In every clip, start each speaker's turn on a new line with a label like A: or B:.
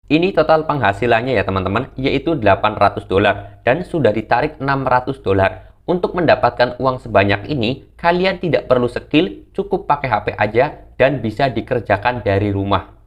A: Ini total penghasilannya ya teman-teman, yaitu $800 dan sudah ditarik $600. Untuk mendapatkan uang sebanyak ini, kalian tidak perlu skill, cukup pakai HP aja dan bisa dikerjakan dari rumah.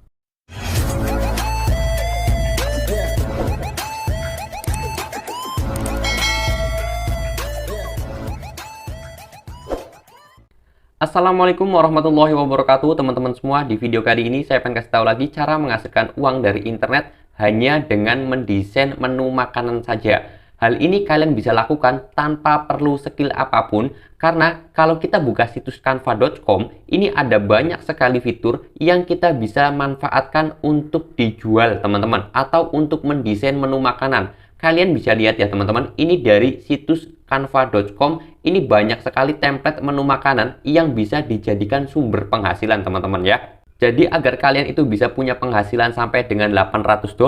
A: Assalamualaikum warahmatullahi wabarakatuh teman-teman semua. Di video kali ini saya akan kasih tahu lagi cara menghasilkan uang dari internet hanya dengan mendesain menu makanan saja. Hal ini kalian bisa lakukan tanpa perlu skill apapun, karena kalau kita buka situs canva.com, ini ada banyak sekali fitur yang kita bisa manfaatkan untuk dijual teman-teman, atau untuk mendesain menu makanan. Kalian bisa lihat ya teman-teman, ini dari situs canva.com, ini banyak sekali template menu makanan yang bisa dijadikan sumber penghasilan teman-teman ya. Jadi agar kalian itu bisa punya penghasilan sampai dengan $800,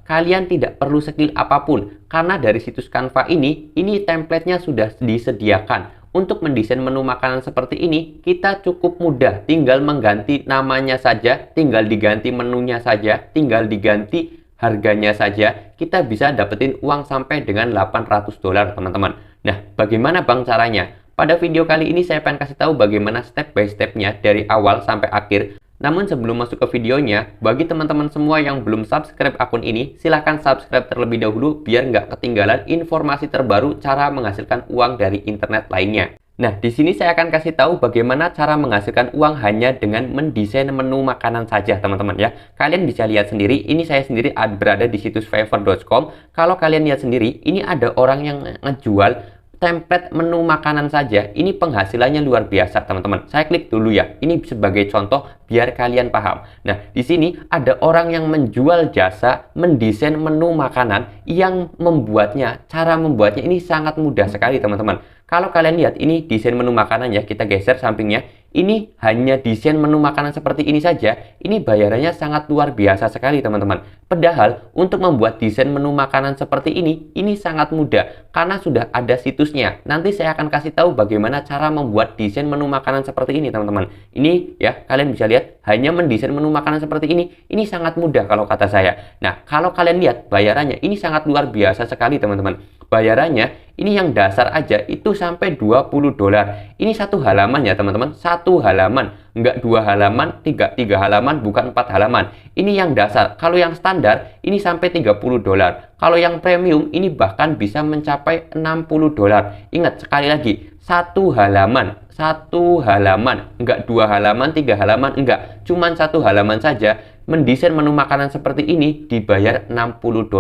A: kalian tidak perlu skill apapun. Karena dari situs Canva ini template-nya sudah disediakan. Untuk mendesain menu makanan seperti ini, kita cukup mudah. Tinggal mengganti namanya saja, tinggal diganti menunya saja, tinggal diganti harganya saja, kita bisa dapetin uang sampai dengan $800 teman-teman. Nah, bagaimana bang caranya? Pada video kali ini saya akan kasih tahu bagaimana step by stepnya dari awal sampai akhir. Namun sebelum masuk ke videonya, bagi teman-teman semua yang belum subscribe akun ini, silahkan subscribe terlebih dahulu biar nggak ketinggalan informasi terbaru cara menghasilkan uang dari internet lainnya. Nah, di sini saya akan kasih tahu bagaimana cara menghasilkan uang hanya dengan mendesain menu makanan saja, teman-teman ya. Kalian bisa lihat sendiri, ini saya sendiri berada di situs fiverr.com. Kalau kalian lihat sendiri, ini ada orang yang ngejual template menu makanan saja. Ini penghasilannya luar biasa, teman-teman. Saya klik dulu ya. Ini sebagai contoh biar kalian paham. Nah, di sini ada orang yang menjual jasa mendesain menu makanan yang membuatnya, cara membuatnya ini sangat mudah sekali, teman-teman. Kalau kalian lihat ini desain menu makanan ya, kita geser sampingnya. Ini hanya desain menu makanan seperti ini saja. Ini bayarannya sangat luar biasa sekali, teman-teman. Padahal untuk membuat desain menu makanan seperti ini sangat mudah karena sudah ada situsnya. Nanti saya akan kasih tahu bagaimana cara membuat desain menu makanan seperti ini, teman-teman. Ini ya, kalian bisa lihat hanya mendesain menu makanan seperti ini sangat mudah kalau kata saya. Nah, kalau kalian lihat bayarannya ini sangat luar biasa sekali, teman-teman. Bayarannya ini yang dasar aja itu sampai $20. Ini satu halaman ya teman-teman, satu halaman, enggak dua halaman, tiga halaman, bukan 4 halaman. Ini yang dasar. Kalau yang standar ini sampai $30. Kalau yang premium ini bahkan bisa mencapai $60. Ingat sekali lagi, satu halaman, enggak dua halaman, 3 halaman, enggak, cuman satu halaman saja. Mendesain menu makanan seperti ini dibayar $60.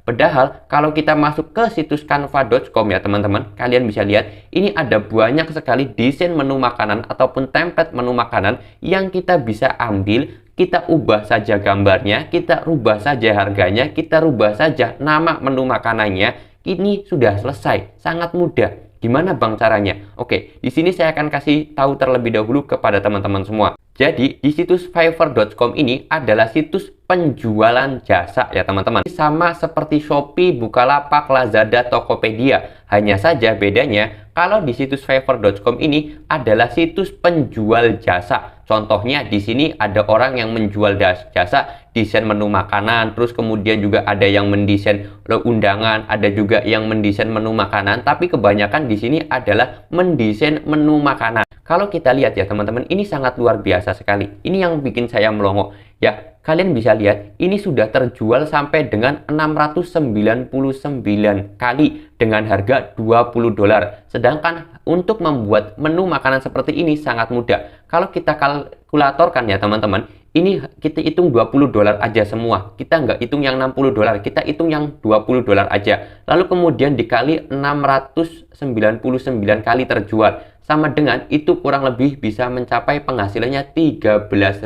A: Padahal kalau kita masuk ke situs canva.com ya teman-teman, kalian bisa lihat ini ada banyak sekali desain menu makanan ataupun template menu makanan yang kita bisa ambil, kita ubah saja gambarnya, kita rubah saja harganya, kita rubah saja nama menu makanannya. Ini sudah selesai, sangat mudah. Gimana bang caranya? Oke, di sini saya akan kasih tahu terlebih dahulu kepada teman-teman semua. Jadi, di situs fiverr.com ini adalah situs penjualan jasa ya teman-teman. Sama seperti Shopee, Bukalapak, Lazada, Tokopedia. Hanya saja bedanya, kalau di situs fiverr.com ini adalah situs penjual jasa. Contohnya di sini ada orang yang menjual jasa desain menu makanan, terus kemudian juga ada yang mendesain undangan, ada juga yang mendesain menu makanan, tapi kebanyakan di sini adalah mendesain menu makanan. Kalau kita lihat ya teman-teman, ini sangat luar biasa sekali. Ini yang bikin saya melongo. Ya, kalian bisa lihat, ini sudah terjual sampai dengan 699 kali dengan harga $20. Sedangkan untuk membuat menu makanan seperti ini sangat mudah. Kalau kita kalkulatorkan ya teman-teman, ini kita hitung $20 aja semua. Kita nggak hitung yang $60, kita hitung yang $20 aja. Lalu kemudian dikali 699 kali terjual. Sama dengan itu kurang lebih bisa mencapai penghasilannya $13.000.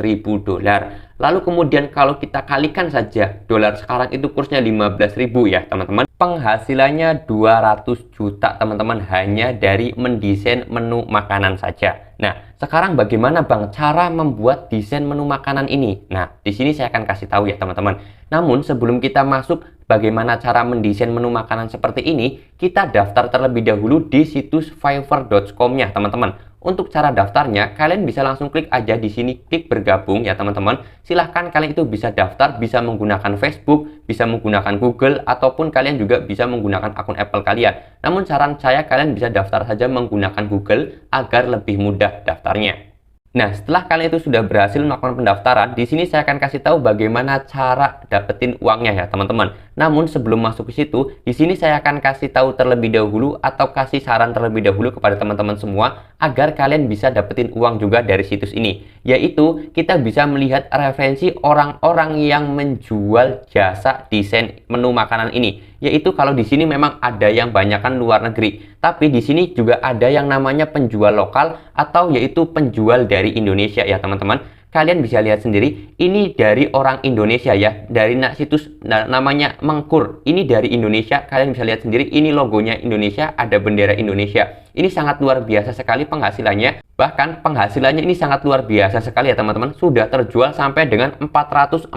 A: Lalu kemudian kalau kita kalikan saja, dolar sekarang itu kursnya 15.000 ya teman-teman. Penghasilannya 200 juta teman-teman hanya dari mendesain menu makanan saja. Nah, sekarang bagaimana bang cara membuat desain menu makanan ini? Nah, di sini saya akan kasih tahu ya teman-teman. Namun sebelum kita masuk bagaimana cara mendesain menu makanan seperti ini, kita daftar terlebih dahulu di situs fiverr.com-nya teman-teman. Untuk cara daftarnya, kalian bisa langsung klik aja di sini, klik bergabung ya teman-teman. Silahkan kalian itu bisa daftar, bisa menggunakan Facebook, bisa menggunakan Google, ataupun kalian juga bisa menggunakan akun Apple kalian. Namun saran saya kalian bisa daftar saja menggunakan Google agar lebih mudah daftarnya. Nah, setelah kalian itu sudah berhasil melakukan pendaftaran, di sini saya akan kasih tahu bagaimana cara dapetin uangnya ya, teman-teman. Namun sebelum masuk ke situ, di sini saya akan kasih tahu terlebih dahulu atau kasih saran terlebih dahulu kepada teman-teman semua agar kalian bisa dapetin uang juga dari situs ini. Yaitu, kita bisa melihat referensi orang-orang yang menjual jasa desain menu makanan ini. Yaitu kalau di sini memang ada yang banyakkan luar negeri, tapi di sini juga ada yang namanya penjual lokal atau yaitu penjual dari Indonesia ya teman-teman. Kalian bisa lihat sendiri, ini dari orang Indonesia ya, dari situs namanya Mengkur. Ini dari Indonesia, kalian bisa lihat sendiri, ini logonya Indonesia, ada bendera Indonesia. Ini sangat luar biasa sekali penghasilannya. Bahkan penghasilannya ini sangat luar biasa sekali ya teman-teman. Sudah terjual sampai dengan 440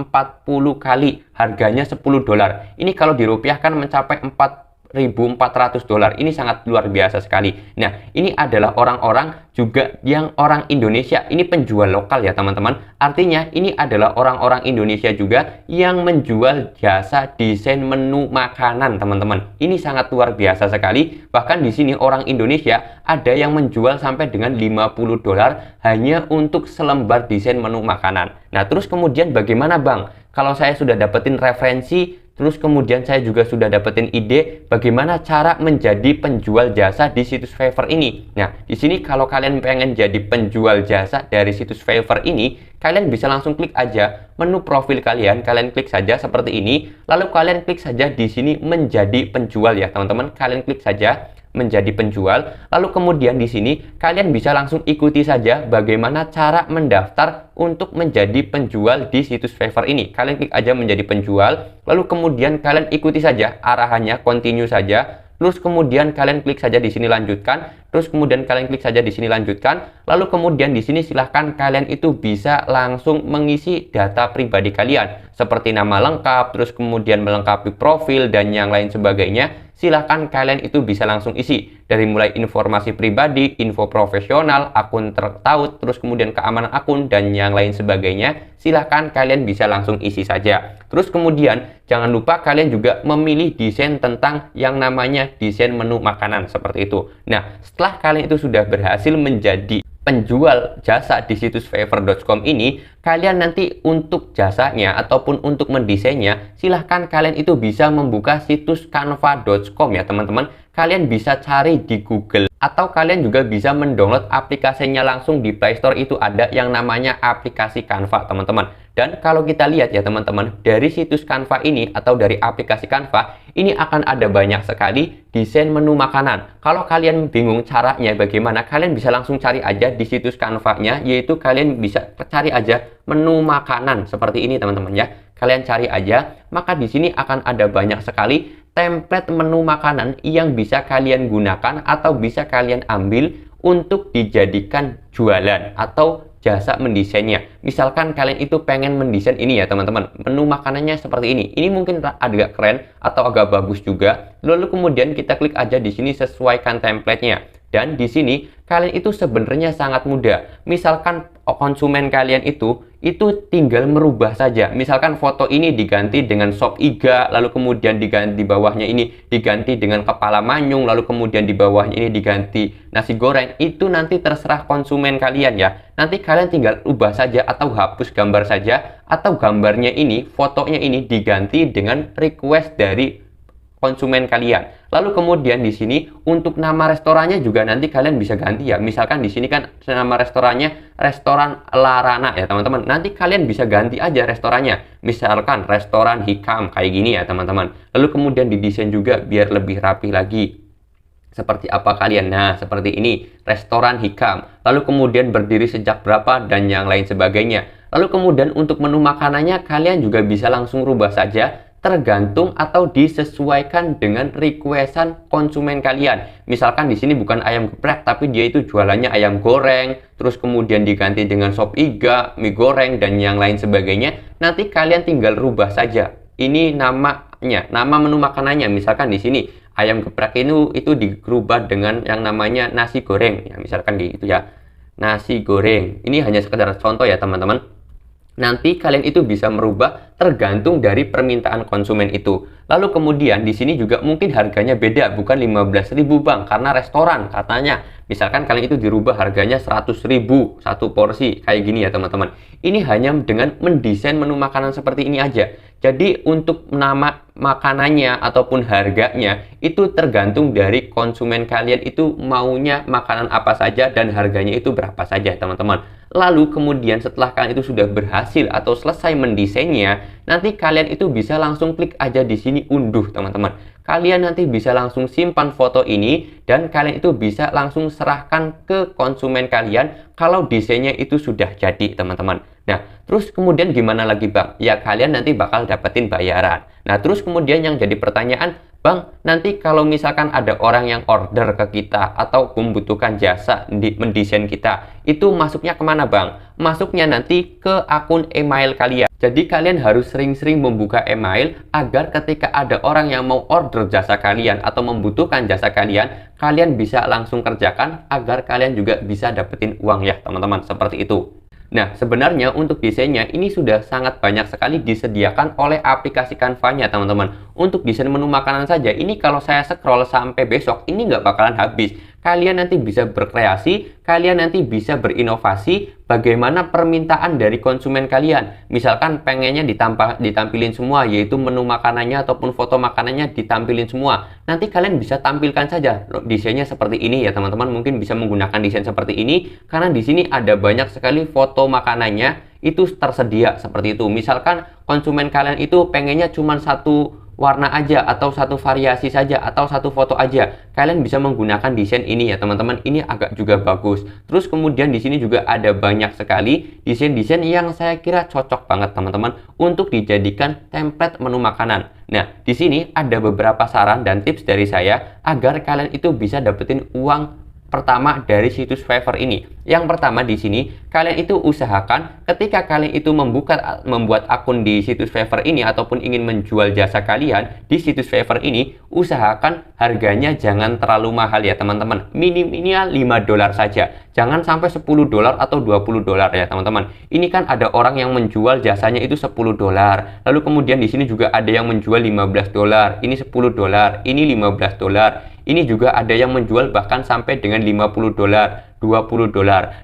A: kali, harganya $10. Ini kalau dirupiahkan mencapai $4.400. Ini sangat luar biasa sekali. Nah, ini adalah orang-orang juga yang orang Indonesia. Ini penjual lokal ya teman-teman. Artinya ini adalah orang-orang Indonesia juga yang menjual jasa desain menu makanan teman-teman. Ini sangat luar biasa sekali. Bahkan di sini orang Indonesia ada yang menjual sampai dengan $50 hanya untuk selembar desain menu makanan. Nah, terus kemudian bagaimana Bang? Kalau saya sudah dapetin referensi, terus kemudian saya juga sudah dapetin ide bagaimana cara menjadi penjual jasa di situs Fiverr ini. Nah, di sini kalau kalian pengen jadi penjual jasa dari situs Fiverr ini, kalian bisa langsung klik aja menu profil kalian, kalian klik saja seperti ini, lalu kalian klik saja di sini menjadi penjual ya, teman-teman. Kalian klik saja menjadi penjual, lalu kemudian di sini kalian bisa langsung ikuti saja bagaimana cara mendaftar untuk menjadi penjual di situs Fiverr ini. Kalian klik aja menjadi penjual, lalu kemudian kalian ikuti saja arahannya, continue saja. Terus kemudian kalian klik saja di sini lanjutkan, terus kemudian kalian klik saja di sini lanjutkan, lalu kemudian di sini silahkan kalian itu bisa langsung mengisi data pribadi kalian seperti nama lengkap, terus kemudian melengkapi profil dan yang lain sebagainya. Silahkan kalian itu bisa langsung isi dari mulai informasi pribadi, info profesional, akun tertaut, terus kemudian keamanan akun dan yang lain sebagainya. Silahkan kalian bisa langsung isi saja. Terus kemudian jangan lupa kalian juga memilih desain tentang yang namanya desain menu makanan seperti itu. Nah, setelah kalian itu sudah berhasil menjadi penjual jasa di situs fiverr.com ini, kalian nanti untuk jasanya ataupun untuk mendesainnya, silahkan kalian itu bisa membuka situs canva.com ya teman-teman. Kalian bisa cari di Google atau kalian juga bisa mendownload aplikasinya langsung di Play Store. Itu ada yang namanya aplikasi Canva teman-teman. Dan kalau kita lihat ya teman-teman, dari situs Canva ini atau dari aplikasi Canva ini akan ada banyak sekali desain menu makanan. Kalau kalian bingung caranya bagaimana, kalian bisa langsung cari aja di situs Canva-nya, yaitu kalian bisa cari aja menu makanan seperti ini teman-teman ya. Kalian cari aja, maka di sini akan ada banyak sekali template menu makanan yang bisa kalian gunakan atau bisa kalian ambil untuk dijadikan jualan atau jasa mendesainnya. Misalkan kalian itu pengen mendesain ini ya teman-teman, menu makanannya seperti ini. Ini mungkin agak keren atau agak bagus juga. Lalu kemudian kita klik aja di sini sesuaikan template-nya. Dan di sini kalian itu sebenarnya sangat mudah. Misalkan konsumen kalian itu tinggal merubah saja. Misalkan foto ini diganti dengan sop iga, lalu kemudian diganti di bawahnya ini diganti dengan kepala manyung, lalu kemudian di bawahnya ini diganti nasi goreng. Itu nanti terserah konsumen kalian ya. Nanti kalian tinggal ubah saja atau hapus gambar saja, atau gambarnya ini, fotonya ini diganti dengan request dari konsumen kalian. Lalu kemudian di sini untuk nama restorannya juga nanti kalian bisa ganti ya. Misalkan di sini kan nama restorannya restoran Larana ya teman-teman. Nanti kalian bisa ganti aja restorannya. Misalkan restoran Hikam kayak gini ya teman-teman. Lalu kemudian didesain juga biar lebih rapi lagi. Seperti apa kalian? Nah, seperti ini, restoran Hikam. Lalu kemudian berdiri sejak berapa dan yang lain sebagainya. Lalu kemudian untuk menu makanannya kalian juga bisa langsung rubah saja, tergantung atau disesuaikan dengan requestan konsumen kalian. Misalkan di sini bukan ayam geprek, tapi dia itu jualannya ayam goreng, terus kemudian diganti dengan sop iga, mie goreng dan yang lain sebagainya. Nanti kalian tinggal rubah saja. Ini namanya, nama menu makanannya. Misalkan di sini ayam geprek itu dirubah dengan yang namanya nasi goreng ya, misalkan gitu ya, nasi goreng. Ini hanya sekedar contoh ya teman-teman. Nanti kalian itu bisa merubah tergantung dari permintaan konsumen itu. Lalu kemudian di sini juga mungkin harganya beda, bukan 15.000 Bang, karena restoran katanya. Misalkan kalian itu dirubah harganya 100.000 satu porsi, kayak gini ya teman-teman. Ini hanya dengan mendesain menu makanan seperti ini aja. Jadi untuk nama makanannya ataupun harganya itu tergantung dari konsumen kalian itu maunya makanan apa saja dan harganya itu berapa saja teman-teman. Lalu kemudian setelah kalian itu sudah berhasil atau selesai mendesainnya, nanti kalian itu bisa langsung klik aja di sini unduh teman-teman. Kalian nanti bisa langsung simpan foto ini dan kalian itu bisa langsung serahkan ke konsumen kalian kalau desainnya itu sudah jadi teman-teman. Nah, terus kemudian gimana lagi Bang? Ya kalian nanti bakal dapetin bayaran. Nah, terus kemudian yang jadi pertanyaan, Bang, nanti kalau misalkan ada orang yang order ke kita atau membutuhkan jasa di mendesain kita, itu masuknya kemana Bang? Masuknya nanti ke akun email kalian. Jadi kalian harus sering-sering membuka email agar ketika ada orang yang mau order jasa kalian atau membutuhkan jasa kalian, kalian bisa langsung kerjakan agar kalian juga bisa dapetin uang ya teman-teman, seperti itu. Nah, sebenarnya untuk desainnya ini sudah sangat banyak sekali disediakan oleh aplikasi Canva-nya, teman-teman. Untuk desain menu makanan saja, ini kalau saya scroll sampai besok, ini nggak bakalan habis. Kalian nanti bisa berkreasi, kalian nanti bisa berinovasi bagaimana permintaan dari konsumen kalian. Misalkan pengennya ditampilin semua, yaitu menu makanannya ataupun foto makanannya ditampilin semua. Nanti kalian bisa tampilkan saja desainnya seperti ini ya teman-teman. Mungkin bisa menggunakan desain seperti ini, karena di sini ada banyak sekali foto makanannya itu tersedia seperti itu. Misalkan konsumen kalian itu pengennya cuma satu warna aja atau satu variasi saja atau satu foto aja, kalian bisa menggunakan desain ini ya teman-teman. Ini agak juga bagus. Terus kemudian di sini juga ada banyak sekali desain-desain yang saya kira cocok banget teman-teman untuk dijadikan template menu makanan. Nah, di sini ada beberapa saran dan tips dari saya agar kalian itu bisa dapetin uang pertama dari situs Fiverr ini. Yang pertama di sini, kalian itu usahakan ketika kalian itu membuat akun di situs Fiverr ini ataupun ingin menjual jasa kalian di situs Fiverr ini, usahakan harganya jangan terlalu mahal ya teman-teman. Minimal $5 saja. Jangan sampai $10 atau $20 ya teman-teman. Ini kan ada orang yang menjual jasanya itu $10. Lalu kemudian di sini juga ada yang menjual $15. Ini $10, ini $15. Ini juga ada yang menjual bahkan sampai dengan $50, $20.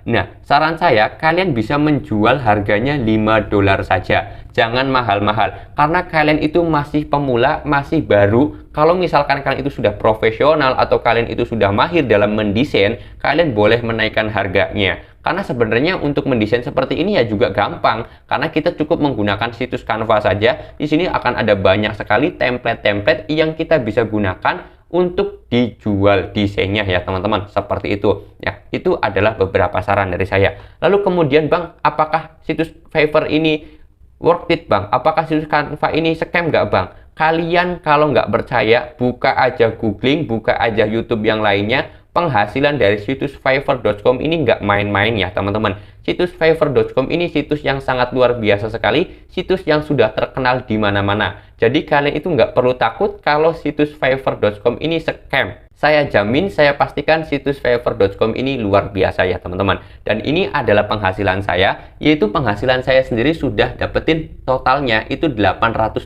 A: Nah, saran saya kalian bisa menjual harganya $5 saja. Jangan mahal-mahal. Karena kalian itu masih pemula, masih baru. Kalau misalkan kalian itu sudah profesional atau kalian itu sudah mahir dalam mendesain, kalian boleh menaikkan harganya. Karena sebenarnya untuk mendesain seperti ini ya juga gampang. Karena kita cukup menggunakan situs Canva saja. Di sini akan ada banyak sekali template-template yang kita bisa gunakan untuk dijual desainnya ya teman-teman, seperti itu ya. Itu adalah beberapa saran dari saya. Lalu kemudian Bang, apakah situs Fiverr ini worth it Bang? Apakah situs Canva ini scam nggak Bang? Kalian kalau nggak percaya, buka aja googling, buka aja YouTube yang lainnya. Penghasilan dari situs Fiverr.com ini nggak main-main ya teman-teman. Situs Fiverr.com ini situs yang sangat luar biasa sekali, situs yang sudah terkenal di mana-mana. Jadi kalian itu nggak perlu takut kalau situs Fiverr.com ini scam. Saya jamin, saya pastikan situs Fiverr.com ini luar biasa ya teman-teman. Dan ini adalah penghasilan saya, yaitu penghasilan saya sendiri sudah dapetin totalnya itu $800.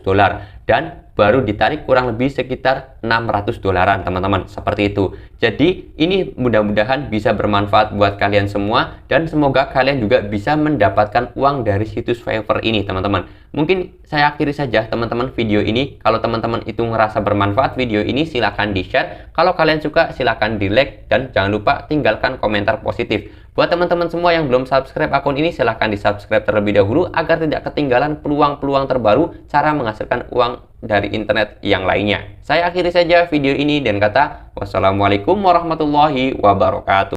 A: Dan baru ditarik kurang lebih sekitar $600 teman-teman, seperti itu. Jadi ini mudah-mudahan bisa bermanfaat buat kalian semua dan semoga kalian juga bisa mendapatkan uang dari situs Fiverr ini teman-teman. Mungkin saya akhiri saja teman-teman video ini. Kalau teman-teman itu ngerasa bermanfaat video ini, silahkan di-share. Kalau kalian suka silahkan di-like dan jangan lupa tinggalkan komentar positif. Buat teman-teman semua yang belum subscribe akun ini, silahkan di-subscribe terlebih dahulu agar tidak ketinggalan peluang-peluang terbaru cara menghasilkan uang dari internet yang lainnya. Saya akhiri saja video ini dan kata wassalamualaikum warahmatullahi wabarakatuh.